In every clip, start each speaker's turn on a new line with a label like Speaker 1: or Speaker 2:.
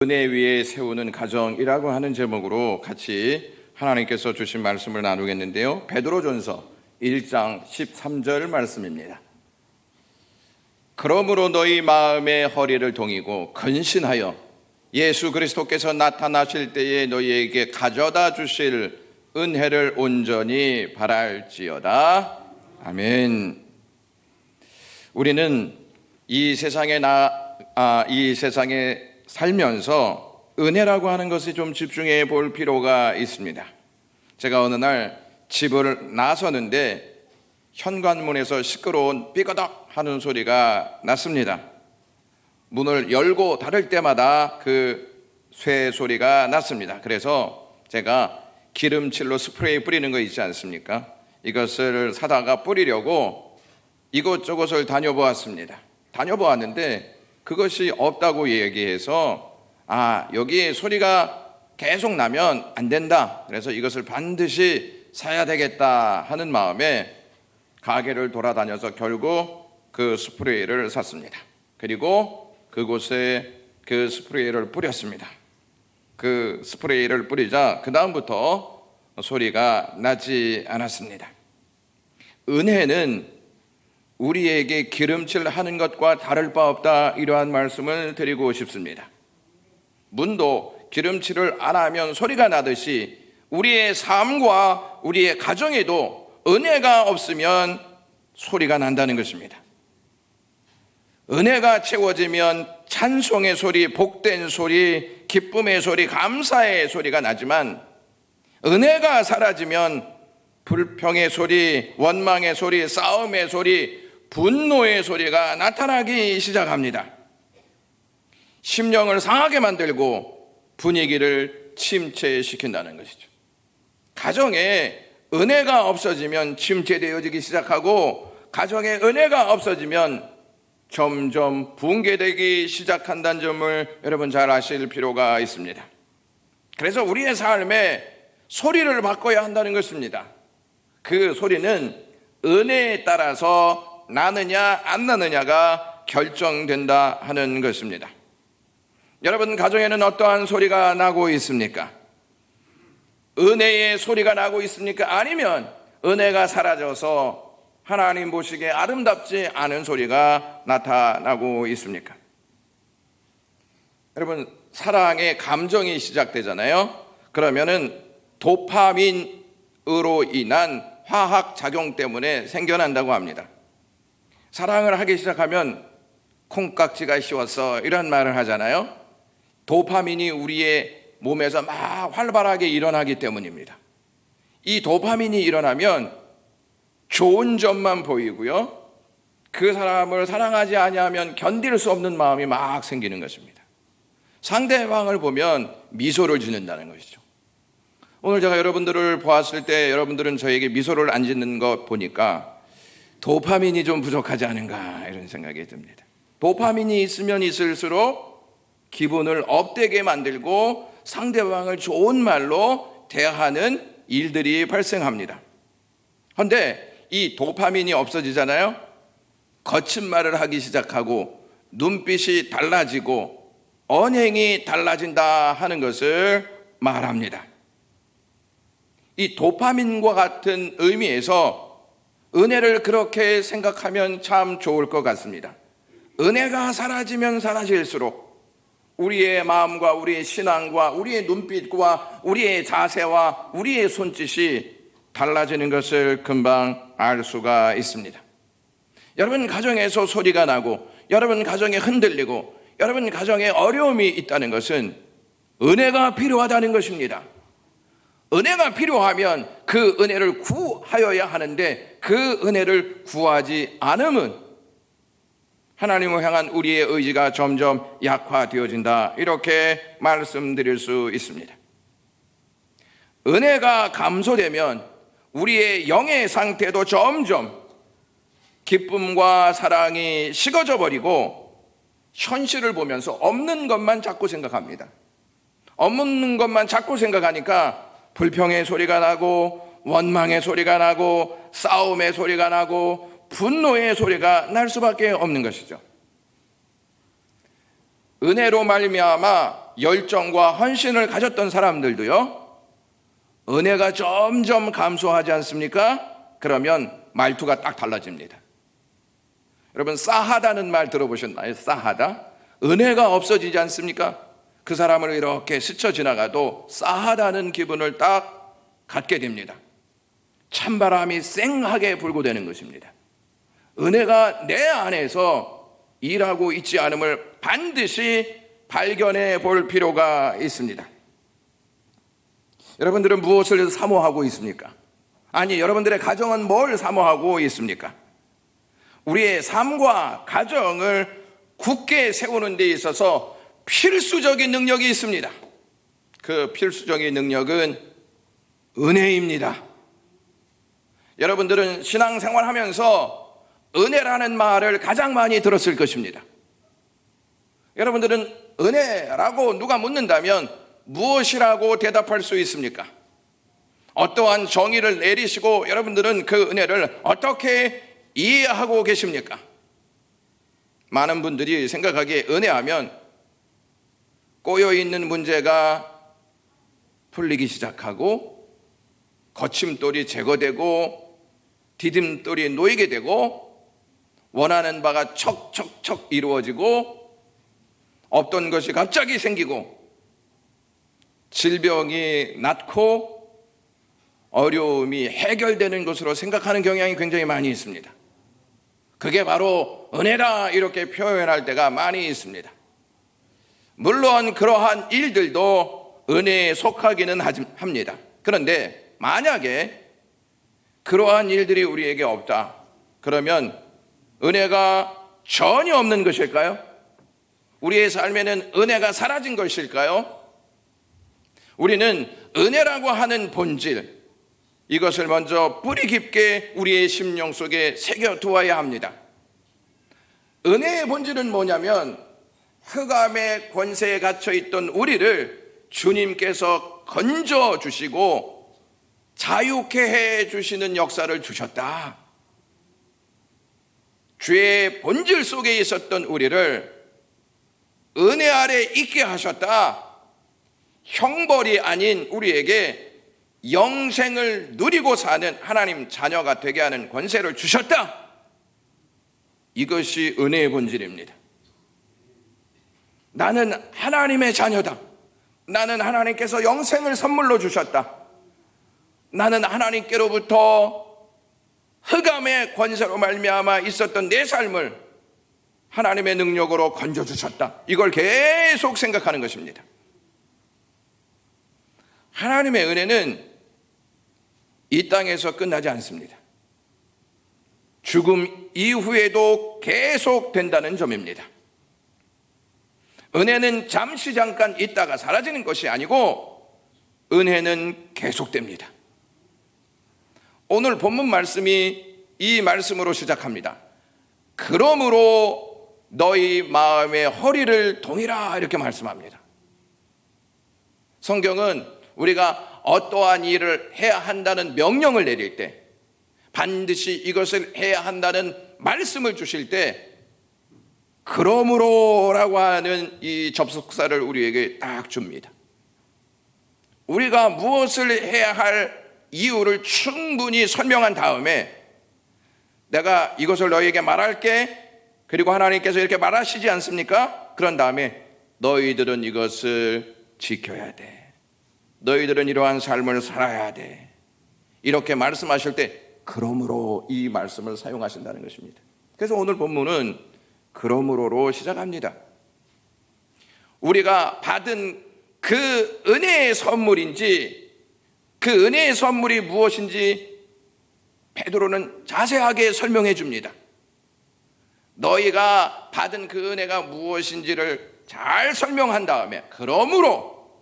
Speaker 1: 은혜 위에 세우는 가정이라고 하는 제목으로 같이 하나님께서 주신 말씀을 나누겠는데요. 베드로전서 1장 13절 말씀입니다. 그러므로 너희 마음의 허리를 동이고 근신하여 예수 그리스도께서 나타나실 때에 너희에게 가져다 주실 은혜를 온전히 바랄지어다. 아멘. 우리는 이 세상에 살면서 은혜라고 하는 것에 좀 집중해 볼 필요가 있습니다. 제가 어느 날 집을 나서는데 현관문에서 시끄러운 삐거덕 하는 소리가 났습니다. 문을 열고 닫을 때마다 그 쇠 소리가 났습니다. 그래서 제가 기름칠로 스프레이 뿌리는 거 있지 않습니까? 이것을 사다가 뿌리려고 이곳저곳을 다녀보았습니다. 다녀보았는데 그것이 없다고 얘기해서 여기 소리가 계속 나면 안 된다. 그래서 이것을 반드시 사야 되겠다 하는 마음에 가게를 돌아다녀서 결국 그 스프레이를 샀습니다. 그리고 그곳에 그 스프레이를 뿌렸습니다. 그 스프레이를 뿌리자 그 다음부터 소리가 나지 않았습니다. 은혜는 우리에게 기름칠 하는 것과 다를 바 없다, 이러한 말씀을 드리고 싶습니다. 문도 기름칠을 안 하면 소리가 나듯이 우리의 삶과 우리의 가정에도 은혜가 없으면 소리가 난다는 것입니다. 은혜가 채워지면 찬송의 소리, 복된 소리, 기쁨의 소리, 감사의 소리가 나지만 은혜가 사라지면 불평의 소리, 원망의 소리, 싸움의 소리, 분노의 소리가 나타나기 시작합니다. 심령을 상하게 만들고 분위기를 침체시킨다는 것이죠. 가정에 은혜가 없어지면 침체되어지기 시작하고, 가정에 은혜가 없어지면 점점 붕괴되기 시작한다는 점을 여러분 잘 아실 필요가 있습니다. 그래서 우리의 삶에 소리를 바꿔야 한다는 것입니다. 그 소리는 은혜에 따라서 나느냐 안 나느냐가 결정된다 하는 것입니다. 여러분 가정에는 어떠한 소리가 나고 있습니까? 은혜의 소리가 나고 있습니까? 아니면 은혜가 사라져서 하나님 보시기에 아름답지 않은 소리가 나타나고 있습니까? 여러분 사랑의 감정이 시작되잖아요. 그러면은 도파민으로 인한 화학 작용 때문에 생겨난다고 합니다. 사랑을 하기 시작하면 콩깍지가 씌웠어, 이런 말을 하잖아요. 도파민이 우리의 몸에서 막 활발하게 일어나기 때문입니다. 이 도파민이 일어나면 좋은 점만 보이고요, 그 사람을 사랑하지 아니하면 견딜 수 없는 마음이 막 생기는 것입니다. 상대방을 보면 미소를 짓는다는 것이죠. 오늘 제가 여러분들을 보았을 때 여러분들은 저에게 미소를 안 짓는 거 보니까 도파민이 좀 부족하지 않은가, 이런 생각이 듭니다. 도파민이 있으면 있을수록 기분을 업되게 만들고 상대방을 좋은 말로 대하는 일들이 발생합니다. 그런데 이 도파민이 없어지잖아요. 거친 말을 하기 시작하고 눈빛이 달라지고 언행이 달라진다 하는 것을 말합니다. 이 도파민과 같은 의미에서 은혜를 그렇게 생각하면 참 좋을 것 같습니다. 은혜가 사라지면 사라질수록 우리의 마음과 우리의 신앙과 우리의 눈빛과 우리의 자세와 우리의 손짓이 달라지는 것을 금방 알 수가 있습니다. 여러분 가정에서 소리가 나고 여러분 가정에 흔들리고 여러분 가정에 어려움이 있다는 것은 은혜가 필요하다는 것입니다. 은혜가 필요하면 그 은혜를 구하여야 하는데 그 은혜를 구하지 않으면 하나님을 향한 우리의 의지가 점점 약화되어진다, 이렇게 말씀드릴 수 있습니다. 은혜가 감소되면 우리의 영의 상태도 점점 기쁨과 사랑이 식어져 버리고 현실을 보면서 없는 것만 자꾸 생각합니다. 없는 것만 자꾸 생각하니까 불평의 소리가 나고 원망의 소리가 나고 싸움의 소리가 나고 분노의 소리가 날 수밖에 없는 것이죠. 은혜로 말미암아 열정과 헌신을 가졌던 사람들도요, 은혜가 점점 감소하지 않습니까? 그러면 말투가 딱 달라집니다. 여러분, 싸하다는 말 들어보셨나요? 싸하다? 은혜가 없어지지 않습니까? 그 사람을 이렇게 스쳐 지나가도 싸하다는 기분을 딱 갖게 됩니다. 찬바람이 쌩하게 불고 되는 것입니다. 은혜가 내 안에서 일하고 있지 않음을 반드시 발견해 볼 필요가 있습니다. 여러분들은 무엇을 사모하고 있습니까? 아니, 여러분들의 가정은 뭘 사모하고 있습니까? 우리의 삶과 가정을 굳게 세우는 데 있어서 필수적인 능력이 있습니다. 그 필수적인 능력은 은혜입니다. 여러분들은 신앙생활 하면서 은혜라는 말을 가장 많이 들었을 것입니다. 여러분들은 은혜라고 누가 묻는다면 무엇이라고 대답할 수 있습니까? 어떠한 정의를 내리시고 여러분들은 그 은혜를 어떻게 이해하고 계십니까? 많은 분들이 생각하기에 은혜하면 꼬여있는 문제가 풀리기 시작하고 거침돌이 제거되고 디딤돌이 놓이게 되고 원하는 바가 척척척 이루어지고 없던 것이 갑자기 생기고 질병이 낫고 어려움이 해결되는 것으로 생각하는 경향이 굉장히 많이 있습니다. 그게 바로 은혜다 이렇게 표현할 때가 많이 있습니다. 물론 그러한 일들도 은혜에 속하기는 합니다. 그런데 만약에 그러한 일들이 우리에게 없다, 그러면 은혜가 전혀 없는 것일까요? 우리의 삶에는 은혜가 사라진 것일까요? 우리는 은혜라고 하는 본질, 이것을 먼저 뿌리 깊게 우리의 심령 속에 새겨두어야 합니다. 은혜의 본질은 뭐냐면 흑암의 권세에 갇혀있던 우리를 주님께서 건져주시고 자유케 해주시는 역사를 주셨다. 죄의 본질 속에 있었던 우리를 은혜 아래 있게 하셨다. 형벌이 아닌 우리에게 영생을 누리고 사는 하나님 자녀가 되게 하는 권세를 주셨다. 이것이 은혜의 본질입니다. 나는 하나님의 자녀다. 나는 하나님께서 영생을 선물로 주셨다. 나는 하나님께로부터 흑암의 권세로 말미암아 있었던 내 삶을 하나님의 능력으로 건져주셨다. 이걸 계속 생각하는 것입니다. 하나님의 은혜는 이 땅에서 끝나지 않습니다. 죽음 이후에도 계속 된다는 점입니다. 은혜는 잠시 잠깐 있다가 사라지는 것이 아니고 은혜는 계속됩니다. 오늘 본문 말씀이 이 말씀으로 시작합니다. 그러므로 너희 마음의 허리를 동이라 이렇게 말씀합니다. 성경은 우리가 어떠한 일을 해야 한다는 명령을 내릴 때, 반드시 이것을 해야 한다는 말씀을 주실 때 그러므로라고 하는 이 접속사를 우리에게 딱 줍니다. 우리가 무엇을 해야 할 이유를 충분히 설명한 다음에 내가 이것을 너희에게 말할게, 그리고 하나님께서 이렇게 말하시지 않습니까? 그런 다음에 너희들은 이것을 지켜야 돼, 너희들은 이러한 삶을 살아야 돼, 이렇게 말씀하실 때 그러므로 이 말씀을 사용하신다는 것입니다. 그래서 오늘 본문은 그러므로로 시작합니다. 우리가 받은 그 은혜의 선물인지, 그 은혜의 선물이 무엇인지 베드로는 자세하게 설명해 줍니다. 너희가 받은 그 은혜가 무엇인지를 잘 설명한 다음에 그러므로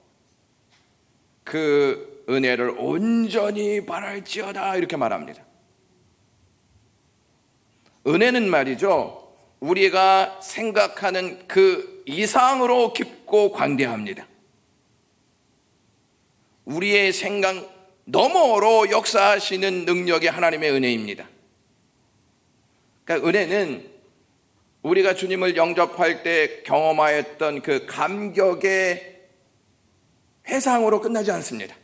Speaker 1: 그 은혜를 온전히 바랄지어다 이렇게 말합니다. 은혜는 말이죠, 우리가 생각하는 그 이상으로 깊고 광대합니다. 우리의 생각 너머로 역사하시는 능력이 하나님의 은혜입니다. 그러니까 은혜는 우리가 주님을 영접할 때 경험하였던 그 감격의 회상으로 끝나지 않습니다.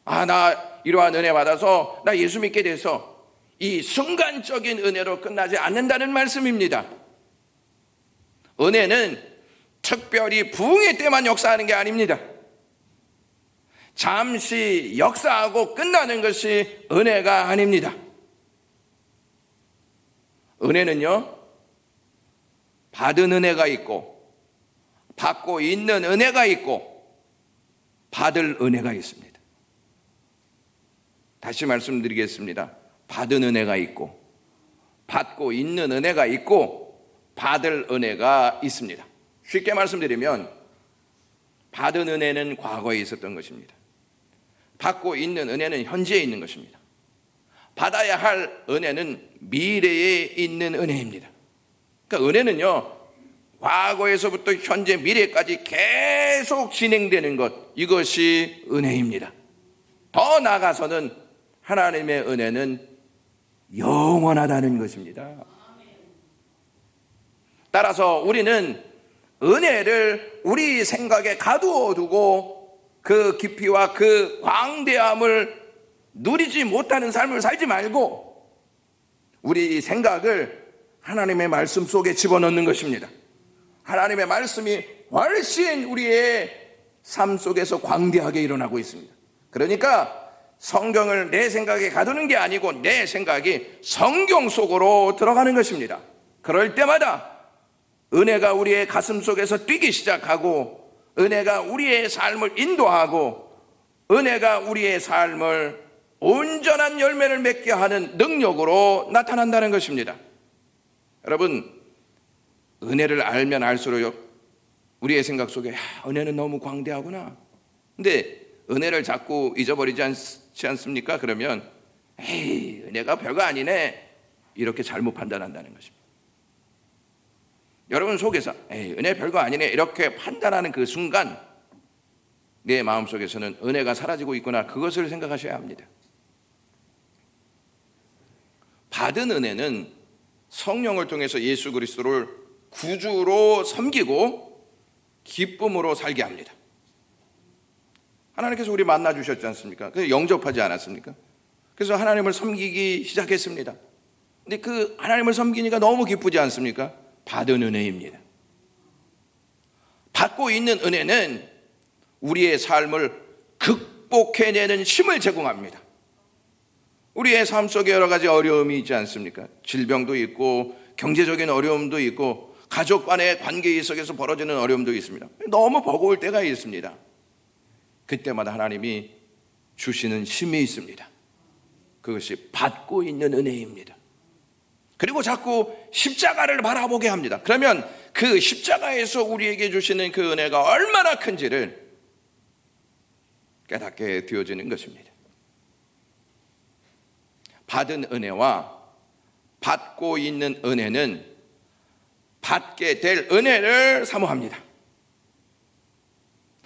Speaker 1: 나 이러한 은혜 받아서 나 예수 믿게 돼서 이 순간적인 은혜로 끝나지 않는다는 말씀입니다. 은혜는 특별히 부흥의 때만 역사하는 게 아닙니다. 잠시 역사하고 끝나는 것이 은혜가 아닙니다. 은혜는요, 받은 은혜가 있고 받고 있는 은혜가 있고 받을 은혜가 있습니다. 다시 말씀드리겠습니다. 받은 은혜가 있고 받고 있는 은혜가 있고 받을 은혜가 있습니다. 쉽게 말씀드리면 받은 은혜는 과거에 있었던 것입니다. 받고 있는 은혜는 현재에 있는 것입니다. 받아야 할 은혜는 미래에 있는 은혜입니다. 그러니까 은혜는요, 과거에서부터 현재 미래까지 계속 진행되는 것, 이것이 은혜입니다. 더 나아가서는 하나님의 은혜는 영원하다는 것입니다. 따라서 우리는 은혜를 우리 생각에 가두어 두고 그 깊이와 그 광대함을 누리지 못하는 삶을 살지 말고 우리 생각을 하나님의 말씀 속에 집어넣는 것입니다. 하나님의 말씀이 훨씬 우리의 삶 속에서 광대하게 일어나고 있습니다. 그러니까 성경을 내 생각에 가두는 게 아니고 내 생각이 성경 속으로 들어가는 것입니다. 그럴 때마다 은혜가 우리의 가슴 속에서 뛰기 시작하고 은혜가 우리의 삶을 인도하고 은혜가 우리의 삶을 온전한 열매를 맺게 하는 능력으로 나타난다는 것입니다. 여러분, 은혜를 알면 알수록 우리의 생각 속에 은혜는 너무 광대하구나. 근데 은혜를 자꾸 잊어버리지 않지 않습니까? 그러면 은혜가 별거 아니네, 이렇게 잘못 판단한다는 것입니다. 여러분 속에서 은혜 별거 아니네 이렇게 판단하는 그 순간 내 마음속에서는 은혜가 사라지고 있구나, 그것을 생각하셔야 합니다. 받은 은혜는 성령을 통해서 예수 그리스도를 구주로 섬기고 기쁨으로 살게 합니다. 하나님께서 우리 만나주셨지 않습니까? 그래서 영접하지 않았습니까? 그래서 하나님을 섬기기 시작했습니다. 근데 그 하나님을 섬기니까 너무 기쁘지 않습니까? 받은 은혜입니다. 받고 있는 은혜는 우리의 삶을 극복해내는 힘을 제공합니다. 우리의 삶 속에 여러 가지 어려움이 있지 않습니까? 질병도 있고 경제적인 어려움도 있고 가족 간의 관계 속에서 벌어지는 어려움도 있습니다. 너무 버거울 때가 있습니다. 그때마다 하나님이 주시는 힘이 있습니다. 그것이 받고 있는 은혜입니다. 그리고 자꾸 십자가를 바라보게 합니다. 그러면 그 십자가에서 우리에게 주시는 그 은혜가 얼마나 큰지를 깨닫게 되어지는 것입니다. 받은 은혜와 받고 있는 은혜는 받게 될 은혜를 사모합니다.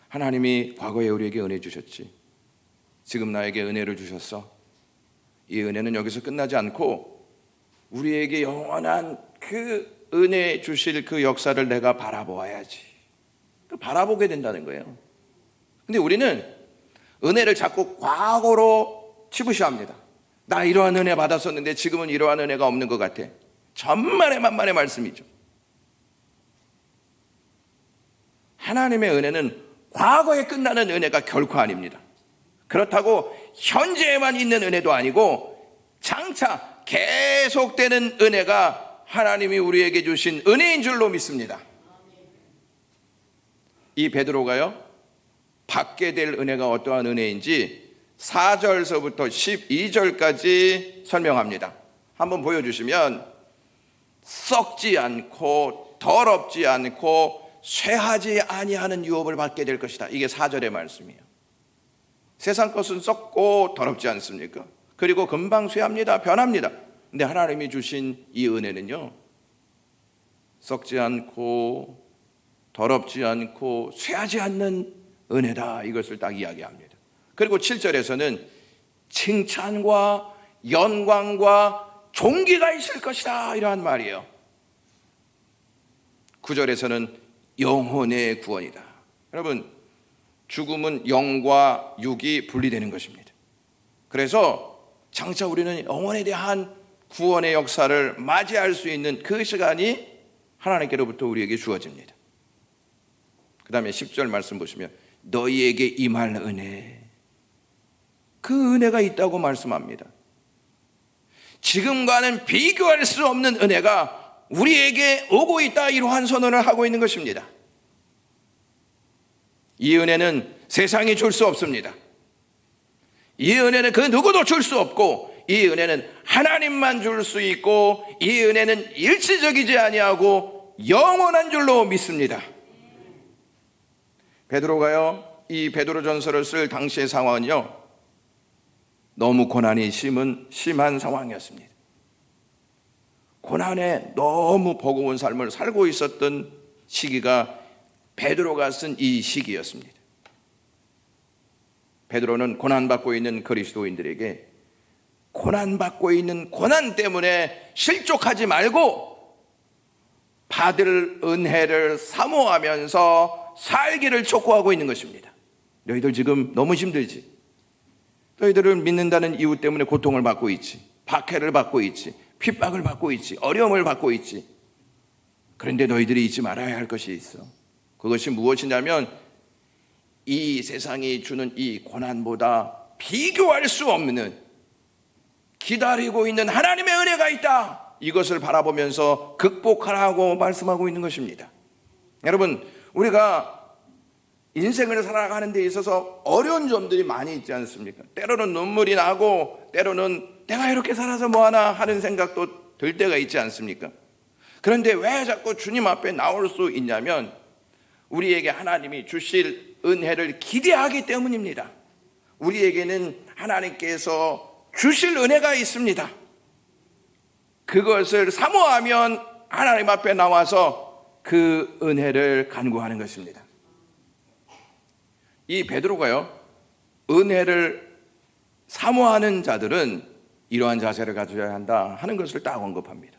Speaker 1: 하나님이 과거에 우리에게 은혜 주셨지, 지금 나에게 은혜를 주셨어. 이 은혜는 여기서 끝나지 않고 우리에게 영원한 그 은혜 주실 그 역사를 내가 바라보아야지. 바라보게 된다는 거예요. 근데 우리는 은혜를 자꾸 과거로 치부시합니다. 나 이러한 은혜 받았었는데 지금은 이러한 은혜가 없는 것 같아. 천만의 만만의 말씀이죠. 하나님의 은혜는 과거에 끝나는 은혜가 결코 아닙니다. 그렇다고 현재에만 있는 은혜도 아니고 장차 계속되는 은혜가 하나님이 우리에게 주신 은혜인 줄로 믿습니다. 이 베드로가요, 받게 될 은혜가 어떠한 은혜인지 4절서부터 12절까지 설명합니다. 한번 보여주시면, 썩지 않고 더럽지 않고 쇠하지 아니하는 유업을 받게 될 것이다. 이게 4절의 말씀이에요. 세상 것은 썩고 더럽지 않습니까? 그리고 금방 쇠합니다. 변합니다. 근데 하나님이 주신 이 은혜는요, 썩지 않고 더럽지 않고 쇠하지 않는 은혜다. 이것을 딱 이야기합니다. 그리고 7절에서는 칭찬과 영광과 존귀가 있을 것이다, 이러한 말이에요. 9절에서는 영혼의 구원이다. 여러분, 죽음은 영과 육이 분리되는 것입니다. 그래서 장차 우리는 영혼에 대한 구원의 역사를 맞이할 수 있는 그 시간이 하나님께로부터 우리에게 주어집니다. 그 다음에 10절 말씀 보시면 너희에게 임할 은혜, 그 은혜가 있다고 말씀합니다. 지금과는 비교할 수 없는 은혜가 우리에게 오고 있다, 이러한 선언을 하고 있는 것입니다. 이 은혜는 세상이 줄 수 없습니다. 이 은혜는 그 누구도 줄 수 없고, 이 은혜는 하나님만 줄 수 있고, 이 은혜는 일시적이지 아니하고 영원한 줄로 믿습니다. 베드로가요, 이 베드로전서를 쓸 당시의 상황은요, 너무 고난이 심한 상황이었습니다. 고난에 너무 버거운 삶을 살고 있었던 시기가 베드로가 쓴 이 시기였습니다. 베드로는 고난받고 있는 그리스도인들에게 고난받고 있는 고난 때문에 실족하지 말고 받을 은혜를 사모하면서 살기를 촉구하고 있는 것입니다. 너희들 지금 너무 힘들지? 너희들을 믿는다는 이유 때문에 고통을 받고 있지, 박해를 받고 있지, 핍박을 받고 있지, 어려움을 받고 있지. 그런데 너희들이 잊지 말아야 할 것이 있어. 그것이 무엇이냐면 이 세상이 주는 이 고난보다 비교할 수 없는 기다리고 있는 하나님의 은혜가 있다, 이것을 바라보면서 극복하라고 말씀하고 있는 것입니다. 여러분, 우리가 인생을 살아가는 데 있어서 어려운 점들이 많이 있지 않습니까? 때로는 눈물이 나고, 때로는 내가 이렇게 살아서 뭐하나 하는 생각도 들 때가 있지 않습니까? 그런데 왜 자꾸 주님 앞에 나올 수 있냐면 우리에게 하나님이 주실 은혜를 기대하기 때문입니다. 우리에게는 하나님께서 주실 은혜가 있습니다. 그것을 사모하면 하나님 앞에 나와서 그 은혜를 간구하는 것입니다. 이 베드로가요, 은혜를 사모하는 자들은 이러한 자세를 가져야 한다 하는 것을 딱 언급합니다.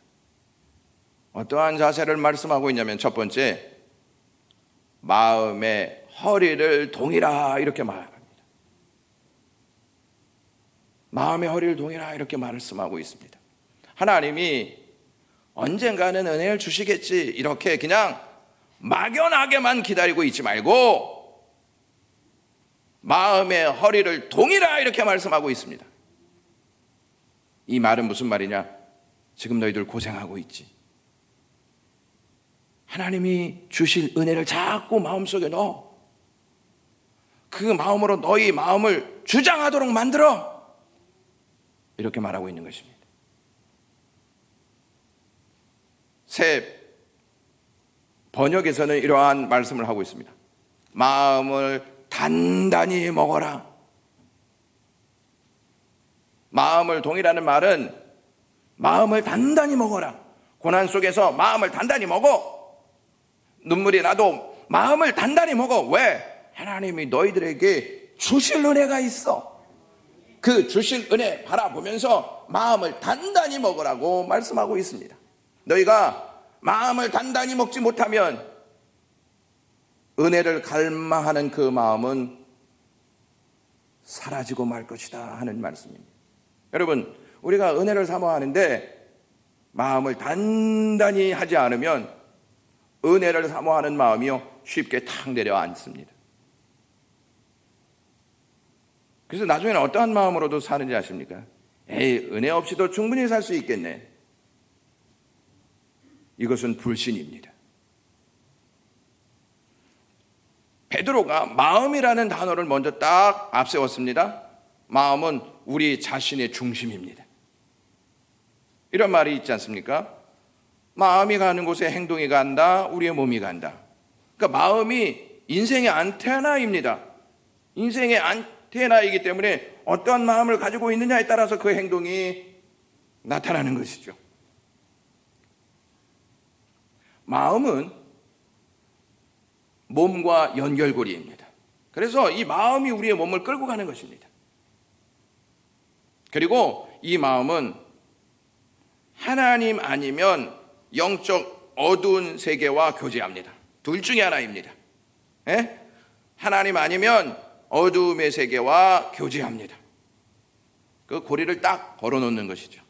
Speaker 1: 어떠한 자세를 말씀하고 있냐면, 첫 번째, 마음의 허리를 동이라, 이렇게 말합니다. 마음의 허리를 동이라, 이렇게 말씀하고 있습니다. 하나님이 언젠가는 은혜를 주시겠지, 이렇게 그냥 막연하게만 기다리고 있지 말고 마음의 허리를 동이라, 이렇게 말씀하고 있습니다. 이 말은 무슨 말이냐? 지금 너희들 고생하고 있지. 하나님이 주실 은혜를 자꾸 마음속에 넣어. 그 마음으로 너희 마음을 주장하도록 만들어. 이렇게 말하고 있는 것입니다. 새 번역에서는 이러한 말씀을 하고 있습니다. 마음을 단단히 먹어라. 마음을 동이라는 말은 마음을 단단히 먹어라. 고난 속에서 마음을 단단히 먹어. 눈물이 나도 마음을 단단히 먹어. 왜? 하나님이 너희들에게 주실 은혜가 있어. 그 주실 은혜 바라보면서 마음을 단단히 먹으라고 말씀하고 있습니다. 너희가 마음을 단단히 먹지 못하면 은혜를 갈망하는 그 마음은 사라지고 말 것이다 하는 말씀입니다. 여러분, 우리가 은혜를 사모하는데 마음을 단단히 하지 않으면 은혜를 사모하는 마음이요, 쉽게 탁 내려앉습니다. 그래서 나중에는 어떠한 마음으로도 사는지 아십니까? 에이, 은혜 없이도 충분히 살 수 있겠네. 이것은 불신입니다. 베드로가 마음이라는 단어를 먼저 딱 앞세웠습니다. 마음은 우리 자신의 중심입니다. 이런 말이 있지 않습니까? 마음이 가는 곳에 행동이 간다, 우리의 몸이 간다. 그러니까 마음이 인생의 안테나입니다. 인생의 안테나이기 때문에 어떠한 마음을 가지고 있느냐에 따라서 그 행동이 나타나는 것이죠. 마음은 몸과 연결고리입니다. 그래서 이 마음이 우리의 몸을 끌고 가는 것입니다. 그리고 이 마음은 하나님 아니면 영적 어두운 세계와 교제합니다. 둘 중에 하나입니다. 예? 하나님 아니면 어두움의 세계와 교제합니다. 그 고리를 딱 걸어놓는 것이죠.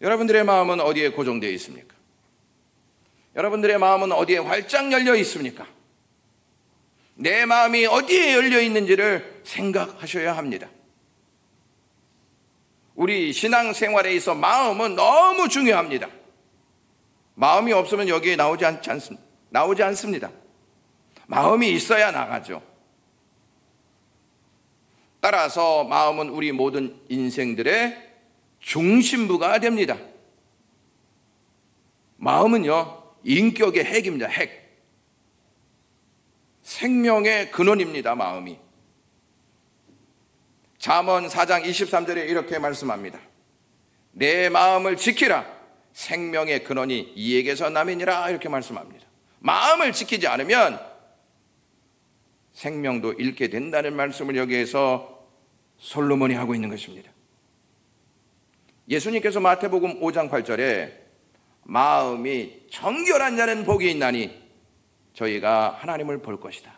Speaker 1: 여러분들의 마음은 어디에 고정되어 있습니까? 여러분들의 마음은 어디에 활짝 열려 있습니까? 내 마음이 어디에 열려 있는지를 생각하셔야 합니다. 우리 신앙생활에 있어 마음은 너무 중요합니다. 마음이 없으면 여기에 나오지 않습니다. 마음이 있어야 나가죠. 따라서 마음은 우리 모든 인생들의 중심부가 됩니다. 마음은요, 인격의 핵입니다. 핵. 생명의 근원입니다. 마음이. 잠언 4장 23절에 이렇게 말씀합니다. 내 마음을 지키라. 생명의 근원이 이에게서 남이니라. 이렇게 말씀합니다. 마음을 지키지 않으면 생명도 잃게 된다는 말씀을 여기에서 솔로몬이 하고 있는 것입니다. 예수님께서 마태복음 5장 8절에 마음이 정결한 자는 복이 있나니 저희가 하나님을 볼 것이다.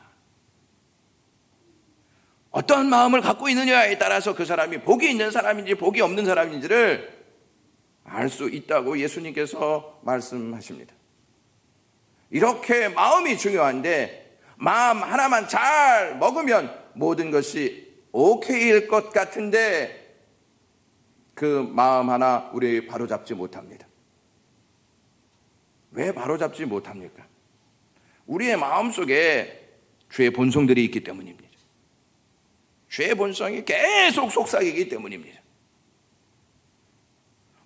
Speaker 1: 어떠한 마음을 갖고 있느냐에 따라서 그 사람이 복이 있는 사람인지 복이 없는 사람인지를 알 수 있다고 예수님께서 말씀하십니다. 이렇게 마음이 중요한데 마음 하나만 잘 먹으면 모든 것이 오케이일 것 같은데 그 마음 하나 우리 바로잡지 못합니다. 왜 바로잡지 못합니까? 우리의 마음속에 죄의 본성들이 있기 때문입니다. 죄의 본성이 계속 속삭이기 때문입니다.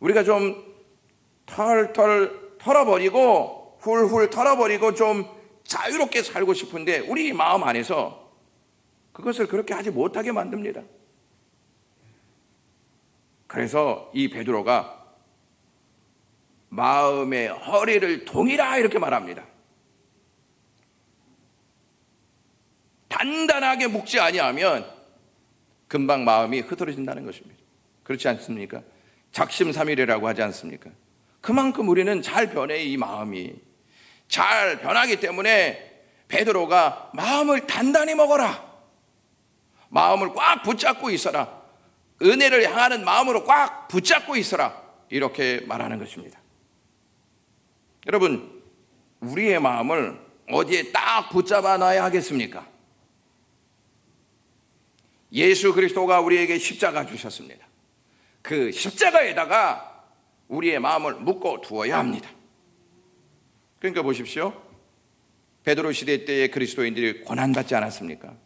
Speaker 1: 우리가 좀 털털 털어버리고 훌훌 털어버리고 좀 자유롭게 살고 싶은데 우리 마음 안에서 그것을 그렇게 하지 못하게 만듭니다. 그래서 이 베드로가 마음의 허리를 동이라 이렇게 말합니다. 단단하게 묶지 아니하면 금방 마음이 흐트러진다는 것입니다. 그렇지 않습니까? 작심삼일이라고 하지 않습니까? 그만큼 우리는 잘 변해. 이 마음이 잘 변하기 때문에 베드로가 마음을 단단히 먹어라. 마음을 꽉 붙잡고 있어라. 은혜를 향하는 마음으로 꽉 붙잡고 있어라. 이렇게 말하는 것입니다. 여러분, 우리의 마음을 어디에 딱 붙잡아 놔야 하겠습니까? 예수 그리스도가 우리에게 십자가 주셨습니다. 그 십자가에다가 우리의 마음을 묶어 두어야 합니다. 그러니까 보십시오. 베드로 시대 때의 그리스도인들이 고난받지 않았습니까?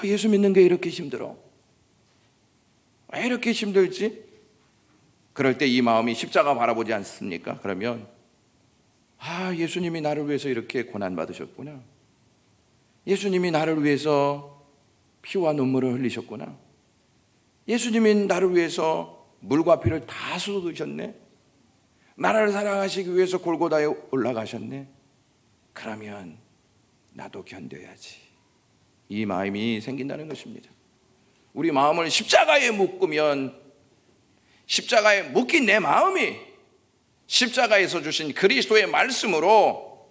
Speaker 1: 예수 믿는 게 이렇게 힘들어. 왜 이렇게 힘들지? 그럴 때 이 마음이 십자가 바라보지 않습니까? 그러면 예수님이 나를 위해서 이렇게 고난받으셨구나. 예수님이 나를 위해서 피와 눈물을 흘리셨구나. 예수님이 나를 위해서 물과 피를 다 쏟으셨네. 나를 사랑하시기 위해서 골고다에 올라가셨네. 그러면 나도 견뎌야지. 이 마음이 생긴다는 것입니다. 우리 마음을 십자가에 묶으면 십자가에 묶인 내 마음이 십자가에서 주신 그리스도의 말씀으로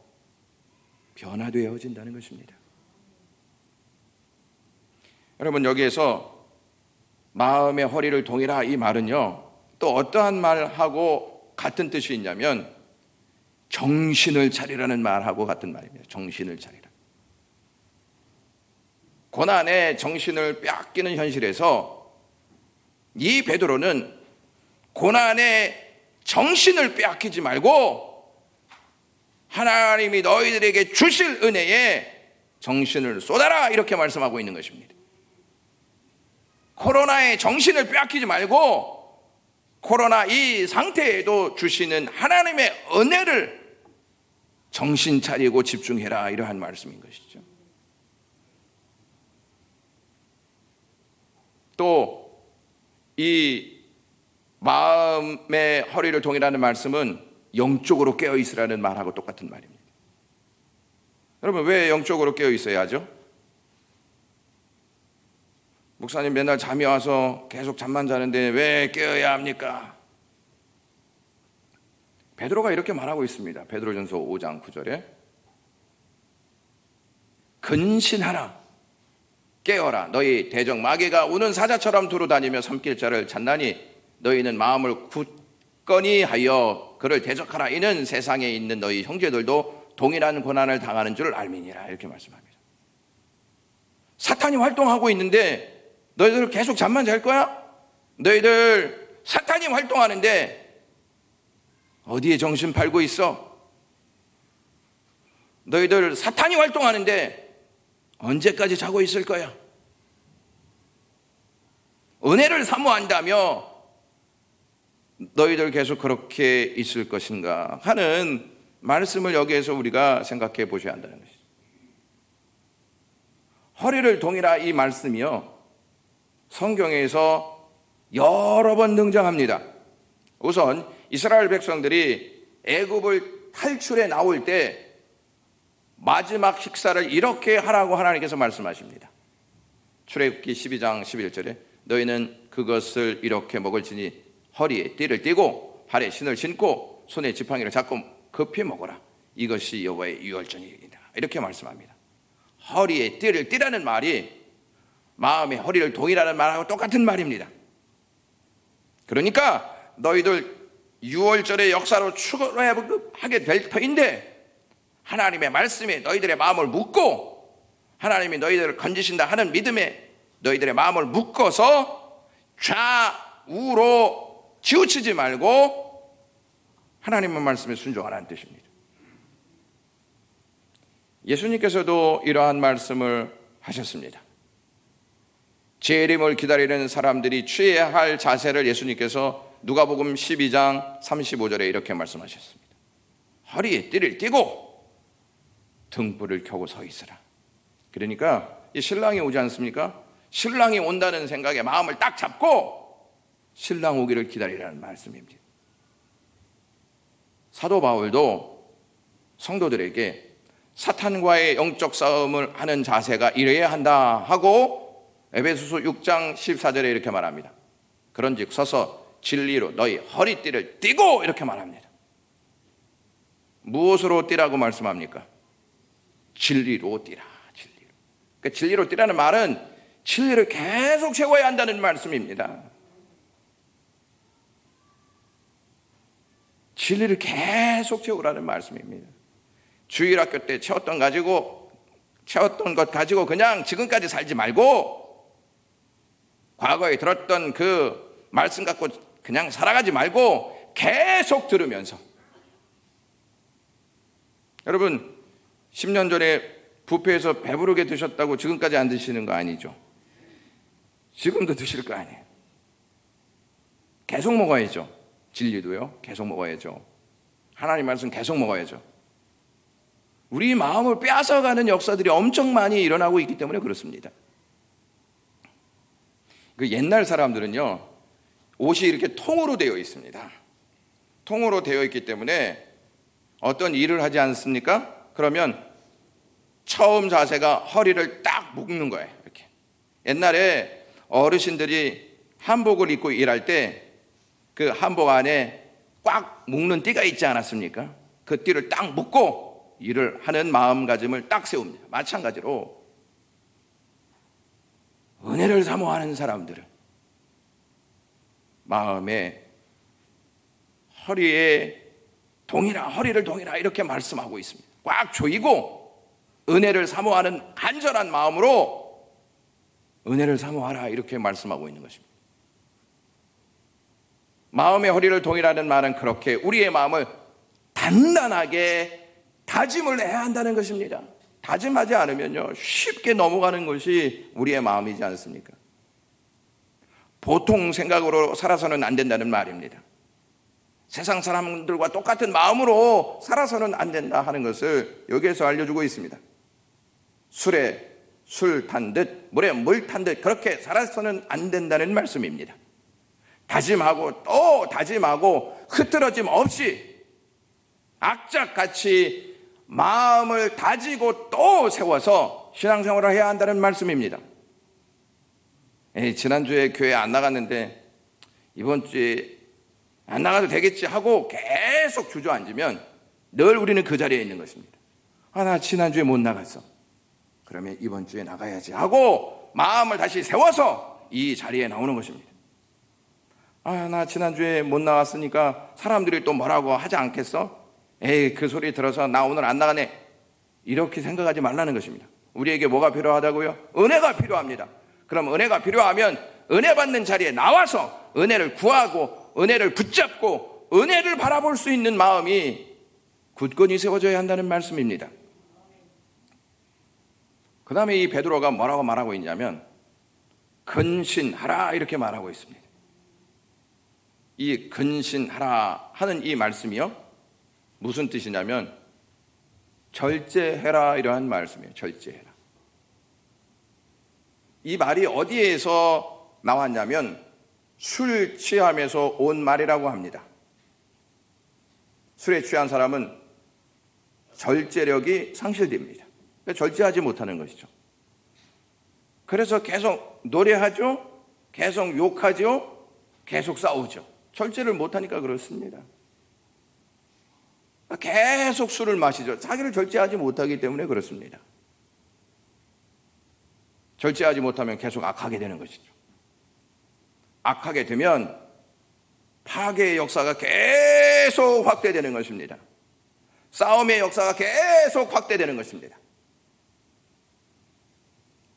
Speaker 1: 변화되어진다는 것입니다. 여러분, 여기에서 마음의 허리를 동이라 이 말은요, 또 어떠한 말하고 같은 뜻이 있냐면 정신을 차리라는 말하고 같은 말입니다. 정신을 차리라. 고난의 정신을 빼앗기는 현실에서 이 베드로는 고난의 정신을 빼앗기지 말고 하나님이 너희들에게 주실 은혜에 정신을 쏟아라 이렇게 말씀하고 있는 것입니다. 코로나의 정신을 빼앗기지 말고 코로나 이 상태에도 주시는 하나님의 은혜를 정신 차리고 집중해라 이러한 말씀인 것이죠. 또 이 마음의 허리를 동이라는 말씀은 영적으로 깨어 있으라는 말하고 똑같은 말입니다. 여러분, 왜 영적으로 깨어 있어야 하죠? 목사님 맨날 잠이 와서 계속 잠만 자는데 왜 깨어야 합니까? 베드로가 이렇게 말하고 있습니다. 베드로전서 5장 9절에 근신하라, 깨어라. 너희 대적 마귀가 우는 사자처럼 두루다니며 삼킬 자를 찾나니 너희는 마음을 굳건히 하여 그를 대적하라. 이는 세상에 있는 너희 형제들도 동일한 고난을 당하는 줄 알미니라. 이렇게 말씀합니다. 사탄이 활동하고 있는데 너희들 계속 잠만 잘 거야? 너희들 사탄이 활동하는데 어디에 정신 팔고 있어? 너희들 사탄이 활동하는데 언제까지 자고 있을 거야? 은혜를 사모한다며 너희들 계속 그렇게 있을 것인가 하는 말씀을 여기에서 우리가 생각해 보셔야 한다는 것이죠. 허리를 동이라 이 말씀이요, 성경에서 여러 번 등장합니다. 우선 이스라엘 백성들이 애굽을 탈출해 나올 때 마지막 식사를 이렇게 하라고 하나님께서 말씀하십니다. 출애굽기 12장 11절에 너희는 그것을 이렇게 먹을지니 허리에 띠를 띠고 발에 신을 신고 손에 지팡이를 잡고 급히 먹어라. 이것이 여호와의 유월절이다. 이렇게 말씀합니다. 허리에 띠를 띠라는 말이 마음의 허리를 동이라는 말하고 똑같은 말입니다. 그러니까 너희들 유월절의 역사로 추구하게 될 터인데 하나님의 말씀에 너희들의 마음을 묶고 하나님이 너희들을 건지신다 하는 믿음에 너희들의 마음을 묶어서 좌우로 치우치지 말고 하나님의 말씀에 순종하라는 뜻입니다. 예수님께서도 이러한 말씀을 하셨습니다. 재림을 기다리는 사람들이 취해야 할 자세를 예수님께서 누가복음 12장 35절에 이렇게 말씀하셨습니다. 허리에 띠를 띠고 등불을 켜고 서 있으라. 그러니까 이 신랑이 오지 않습니까? 신랑이 온다는 생각에 마음을 딱 잡고 신랑 오기를 기다리라는 말씀입니다. 사도 바울도 성도들에게 사탄과의 영적 싸움을 하는 자세가 이래야 한다 하고 에베소서 6장 14절에 이렇게 말합니다. 그런즉 서서 진리로 너희 허리띠를 띠고 이렇게 말합니다. 무엇으로 띠라고 말씀합니까? 진리로 띠라. 진리로. 그러니까 진리로 띠라는 말은 진리를 계속 세워야 한다는 말씀입니다. 진리를 계속 채우라는 말씀입니다. 주일학교 때 채웠던 것 가지고 그냥 지금까지 살지 말고 과거에 들었던 그 말씀 갖고 그냥 살아가지 말고 계속 들으면서, 여러분 10년 전에 뷔페에서 배부르게 드셨다고 지금까지 안 드시는 거 아니죠? 지금도 드실 거 아니에요. 계속 먹어야죠. 진리도요, 계속 먹어야죠. 하나님 말씀 계속 먹어야죠. 우리 마음을 빼앗아가는 역사들이 엄청 많이 일어나고 있기 때문에 그렇습니다. 그 옛날 사람들은요, 옷이 이렇게 통으로 되어 있습니다. 통으로 되어 있기 때문에 어떤 일을 하지 않습니까? 그러면 처음 자세가 허리를 딱 묶는 거예요. 이렇게. 옛날에 어르신들이 한복을 입고 일할 때 그 한복 안에 꽉 묶는 띠가 있지 않았습니까? 그 띠를 딱 묶고 일을 하는 마음가짐을 딱 세웁니다. 마찬가지로 은혜를 사모하는 사람들은 마음에 허리를 동이라 이렇게 말씀하고 있습니다. 꽉 조이고 은혜를 사모하는 간절한 마음으로 은혜를 사모하라 이렇게 말씀하고 있는 것입니다. 마음의 허리를 동이라는 말은 그렇게 우리의 마음을 단단하게 다짐을 해야 한다는 것입니다. 다짐하지 않으면요, 쉽게 넘어가는 것이 우리의 마음이지 않습니까? 보통 생각으로 살아서는 안 된다는 말입니다. 세상 사람들과 똑같은 마음으로 살아서는 안 된다 하는 것을 여기에서 알려주고 있습니다. 술에 술 탄 듯 물에 물 탄 듯 그렇게 살아서는 안 된다는 말씀입니다. 다짐하고 또 다짐하고 흐트러짐 없이 악착같이 마음을 다지고 또 세워서 신앙생활을 해야 한다는 말씀입니다. 지난주에 교회 안 나갔는데 이번 주에 안 나가도 되겠지 하고 계속 주저앉으면 늘 우리는 그 자리에 있는 것입니다. 나 지난주에 못 나갔어. 그러면 이번 주에 나가야지 하고 마음을 다시 세워서 이 자리에 나오는 것입니다. 나 지난주에 못 나왔으니까 사람들이 또 뭐라고 하지 않겠어? 에이, 그 소리 들어서 나 오늘 안 나가네. 이렇게 생각하지 말라는 것입니다. 우리에게 뭐가 필요하다고요? 은혜가 필요합니다. 그럼 은혜가 필요하면 은혜 받는 자리에 나와서 은혜를 구하고 은혜를 붙잡고 은혜를 바라볼 수 있는 마음이 굳건히 세워져야 한다는 말씀입니다. 그 다음에 이 베드로가 뭐라고 말하고 있냐면 근신하라 이렇게 말하고 있습니다. 이 근신하라 하는 이 말씀이요, 무슨 뜻이냐면 절제해라 이러한 말씀이에요. 절제해라. 이 말이 어디에서 나왔냐면 술 취함에서 온 말이라고 합니다. 술에 취한 사람은 절제력이 상실됩니다. 절제하지 못하는 것이죠. 그래서 계속 노래하죠, 계속 욕하죠, 계속 싸우죠. 절제를 못하니까 그렇습니다. 계속 술을 마시죠. 자기를 절제하지 못하기 때문에 그렇습니다. 절제하지 못하면 계속 악하게 되는 것이죠. 악하게 되면 파괴의 역사가 계속 확대되는 것입니다. 싸움의 역사가 계속 확대되는 것입니다.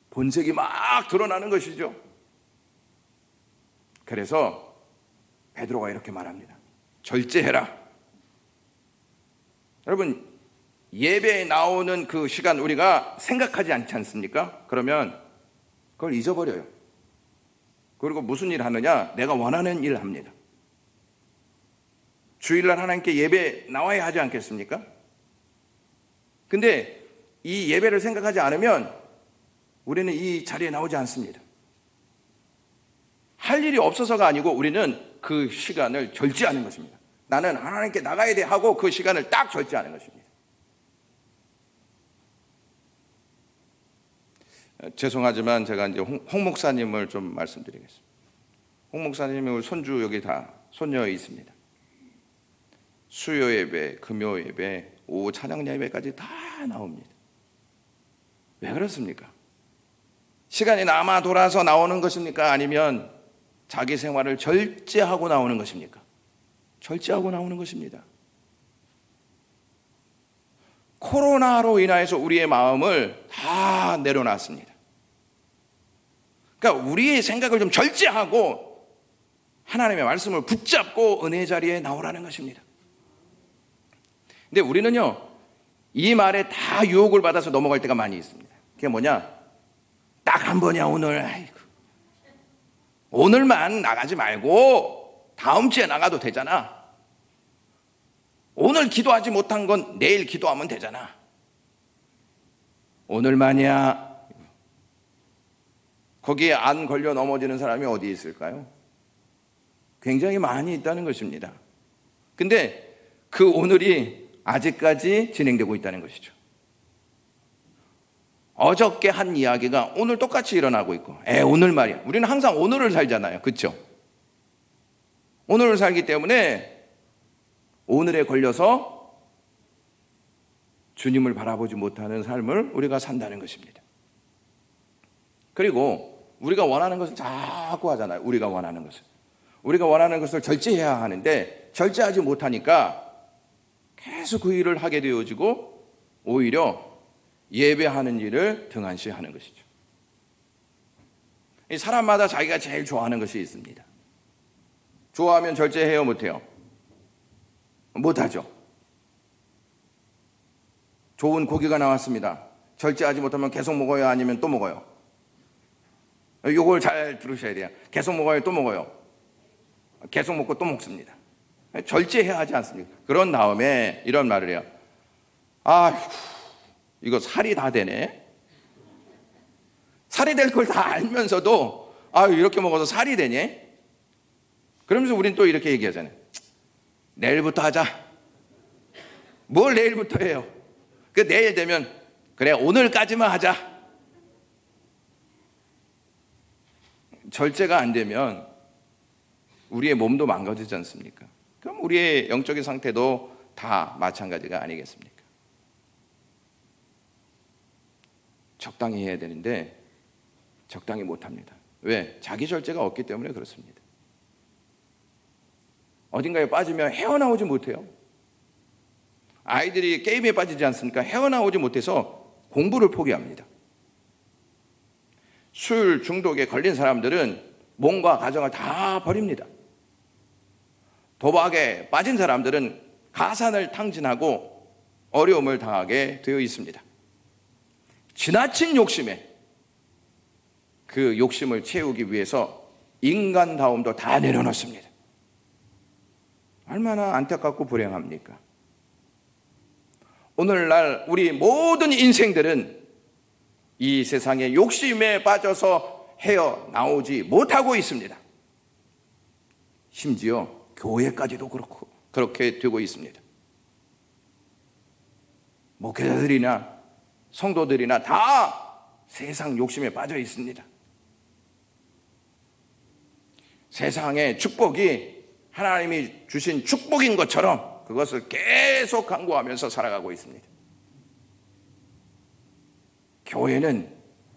Speaker 1: 본색이 막 드러나는 것이죠. 그래서 베드로가 이렇게 말합니다. 절제해라. 여러분, 예배에 나오는 그 시간 우리가 생각하지 않지 않습니까? 그러면 그걸 잊어버려요. 그리고 무슨 일 하느냐? 내가 원하는 일 합니다. 주일날 하나님께 예배 나와야 하지 않겠습니까? 근데 이 예배를 생각하지 않으면 우리는 이 자리에 나오지 않습니다. 할 일이 없어서가 아니고 우리는 그 시간을 절제하는 것입니다. 나는 하나님께 나가야 돼 하고 그 시간을 딱 절제하는 것입니다. 죄송하지만 제가 이제 홍 목사님을 좀 말씀드리겠습니다. 홍 목사님의 손주 여기 다 손녀 있습니다. 수요 예배, 금요 예배, 오후 찬양 예배까지 다 나옵니다. 왜 그렇습니까? 시간이 남아 돌아서 나오는 것입니까? 아니면 자기 생활을 절제하고 나오는 것입니까? 절제하고 나오는 것입니다. 코로나로 인하여서 우리의 마음을 다 내려놨습니다. 그러니까 우리의 생각을 좀 절제하고 하나님의 말씀을 붙잡고 은혜 자리에 나오라는 것입니다. 근데 우리는요, 이 말에 다 유혹을 받아서 넘어갈 때가 많이 있습니다. 그게 뭐냐? 딱 한 번이야 오늘. 아이고. 오늘만 나가지 말고 다음 주에 나가도 되잖아. 오늘 기도하지 못한 건 내일 기도하면 되잖아. 오늘만이야. 거기에 안 걸려 넘어지는 사람이 어디 있을까요? 굉장히 많이 있다는 것입니다. 근데 그 오늘이 아직까지 진행되고 있다는 것이죠. 어저께 한 이야기가 오늘 똑같이 일어나고 있고, 오늘 말이야. 우리는 항상 오늘을 살잖아요. 그렇죠? 오늘을 살기 때문에 오늘에 걸려서 주님을 바라보지 못하는 삶을 우리가 산다는 것입니다. 그리고 우리가 원하는 것을 자꾸 하잖아요. 우리가 원하는 것을 절제해야 하는데 절제하지 못하니까 계속 그 일을 하게 되어지고 오히려 예배하는 일을 등한시하는 것이죠. 이 사람마다 자기가 제일 좋아하는 것이 있습니다. 좋아하면 절제해요, 못해요? 못하죠. 좋은 고기가 나왔습니다. 절제하지 못하면 계속 먹어요, 아니면 또 먹어요? 이걸 잘 들으셔야 돼요. 계속 먹어요, 또 먹어요? 계속 먹고 또 먹습니다. 절제해야 하지 않습니까? 그런 다음에 이런 말을 해요. 이거 살이 다 되네. 살이 될 걸 다 알면서도 이렇게 먹어서 살이 되네. 그러면서 우린 또 이렇게 얘기하잖아요. 내일부터 하자. 뭘 내일부터 해요? 그 내일 되면 그래 오늘까지만 하자. 절제가 안 되면 우리의 몸도 망가지지 않습니까? 그럼 우리의 영적인 상태도 다 마찬가지가 아니겠습니까? 적당히 해야 되는데 적당히 못합니다. 왜? 자기 절제가 없기 때문에 그렇습니다. 어딘가에 빠지면 헤어나오지 못해요. 아이들이 게임에 빠지지 않습니까? 헤어나오지 못해서 공부를 포기합니다. 술 중독에 걸린 사람들은 몸과 가정을 다 버립니다. 도박에 빠진 사람들은 가산을 탕진하고 어려움을 당하게 되어 있습니다. 지나친 욕심에 그 욕심을 채우기 위해서 인간다움도 다 내려놓습니다. 얼마나 안타깝고 불행합니까? 오늘날 우리 모든 인생들은 이 세상의 욕심에 빠져서 헤어나오지 못하고 있습니다. 심지어 교회까지도 그렇게 되고 있습니다. 목회자들이나 성도들이나 다 세상 욕심에 빠져 있습니다. 세상의 축복이 하나님이 주신 축복인 것처럼 그것을 계속 강구하면서 살아가고 있습니다. 교회는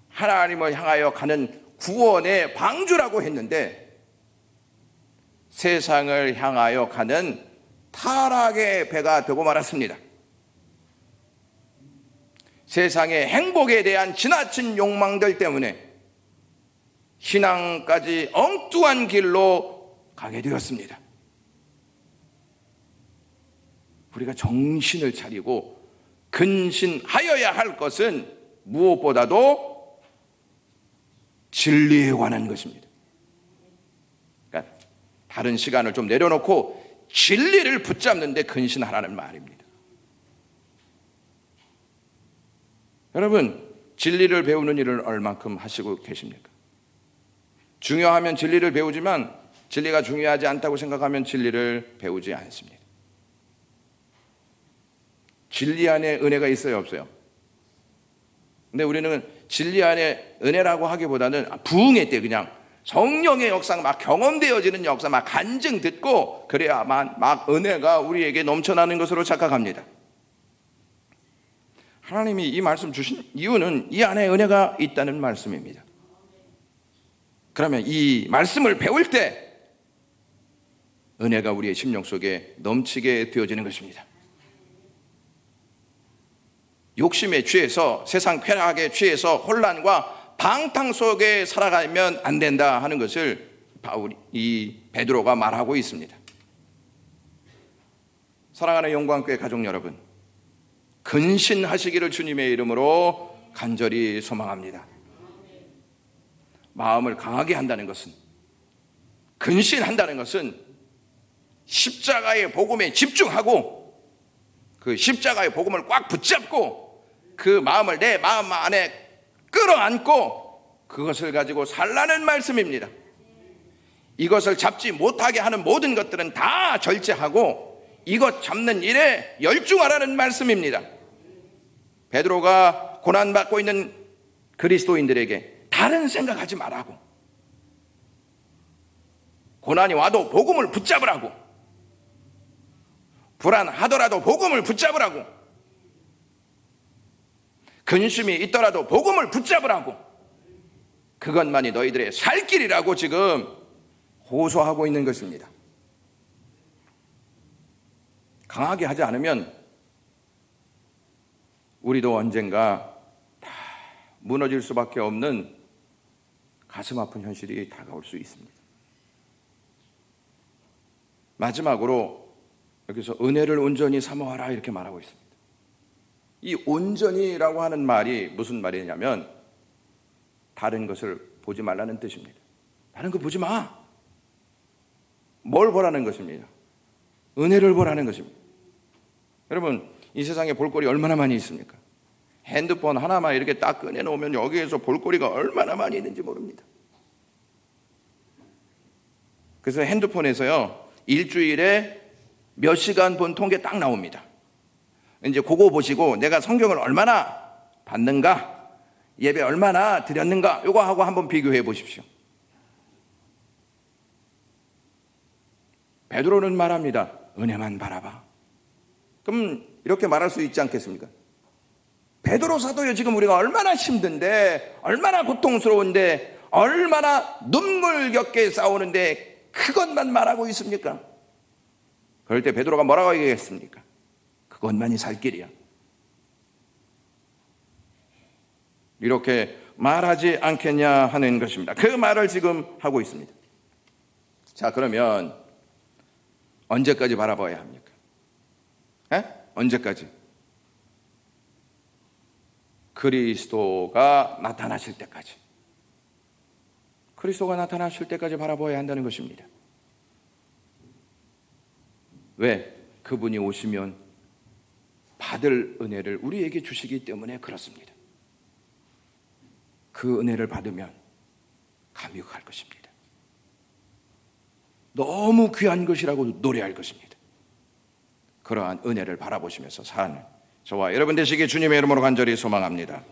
Speaker 1: 하나님을 향하여 가는 구원의 방주라고 했는데 세상을 향하여 가는 타락의 배가 되고 말았습니다. 세상의 행복에 대한 지나친 욕망들 때문에 신앙까지 엉뚱한 길로 가게 되었습니다. 우리가 정신을 차리고 근신하여야 할 것은 무엇보다도 진리에 관한 것입니다. 그러니까 다른 시간을 좀 내려놓고 진리를 붙잡는 데 근신하라는 말입니다. 여러분, 진리를 배우는 일을 얼만큼 하시고 계십니까? 중요하면 진리를 배우지만 진리가 중요하지 않다고 생각하면 진리를 배우지 않습니다. 진리 안에 은혜가 있어요, 없어요? 근데 우리는 진리 안에 은혜라고 하기보다는 부흥의 때 그냥 성령의 역사, 막 경험되어지는 역사, 막 간증 듣고 그래야만 막 은혜가 우리에게 넘쳐나는 것으로 착각합니다. 하나님이 이 말씀 주신 이유는 이 안에 은혜가 있다는 말씀입니다. 그러면 이 말씀을 배울 때 은혜가 우리의 심령 속에 넘치게 되어지는 것입니다. 욕심에 취해서 세상 쾌락에 취해서 혼란과 방탕 속에 살아가면 안 된다 하는 것을 이 베드로가 말하고 있습니다. 사랑하는 영광교회 가족 여러분, 근신하시기를 주님의 이름으로 간절히 소망합니다. 마음을 강하게 한다는 것은, 근신한다는 것은 십자가의 복음에 집중하고 그 십자가의 복음을 꽉 붙잡고 그 마음을 내 마음 안에 끌어안고 그것을 가지고 살라는 말씀입니다. 이것을 잡지 못하게 하는 모든 것들은 다 절제하고 이것 잡는 일에 열중하라는 말씀입니다. 베드로가 고난받고 있는 그리스도인들에게 다른 생각하지 말라고, 고난이 와도 복음을 붙잡으라고, 불안하더라도 복음을 붙잡으라고, 근심이 있더라도 복음을 붙잡으라고, 그것만이 너희들의 살 길이라고 지금 호소하고 있는 것입니다. 강하게 하지 않으면 우리도 언젠가 다 무너질 수밖에 없는 가슴 아픈 현실이 다가올 수 있습니다. 마지막으로 여기서 은혜를 온전히 사모하라 이렇게 말하고 있습니다. 이 온전히라고 하는 말이 무슨 말이냐면 다른 것을 보지 말라는 뜻입니다. 다른 거 보지 마. 뭘 보라는 것입니다? 은혜를 보라는 것입니다. 여러분, 이 세상에 볼거리 얼마나 많이 있습니까? 핸드폰 하나만 이렇게 딱 꺼내놓으면 여기에서 볼거리가 얼마나 많이 있는지 모릅니다. 그래서 핸드폰에서요, 일주일에 몇 시간 본 통계 딱 나옵니다. 이제 그거 보시고 내가 성경을 얼마나 봤는가, 예배 얼마나 드렸는가, 이거 하고 한번 비교해 보십시오. 베드로는 말합니다. 은혜만 바라봐. 그럼 이렇게 말할 수 있지 않겠습니까? 베드로 사도요, 지금 우리가 얼마나 힘든데, 얼마나 고통스러운데, 얼마나 눈물겹게 싸우는데 그것만 말하고 있습니까? 그럴 때 베드로가 뭐라고 얘기했습니까? 그것만이 살 길이야. 이렇게 말하지 않겠냐 하는 것입니다. 그 말을 지금 하고 있습니다. 자, 그러면 언제까지 바라봐야 합니까? 언제까지? 그리스도가 나타나실 때까지. 그리스도가 나타나실 때까지 바라봐야 한다는 것입니다. 왜? 그분이 오시면 받을 은혜를 우리에게 주시기 때문에 그렇습니다. 그 은혜를 받으면 감격할 것입니다. 너무 귀한 것이라고 노래할 것입니다. 그러한 은혜를 바라보시면서 사는 저와 여러분 되시기 주님의 이름으로 간절히 소망합니다.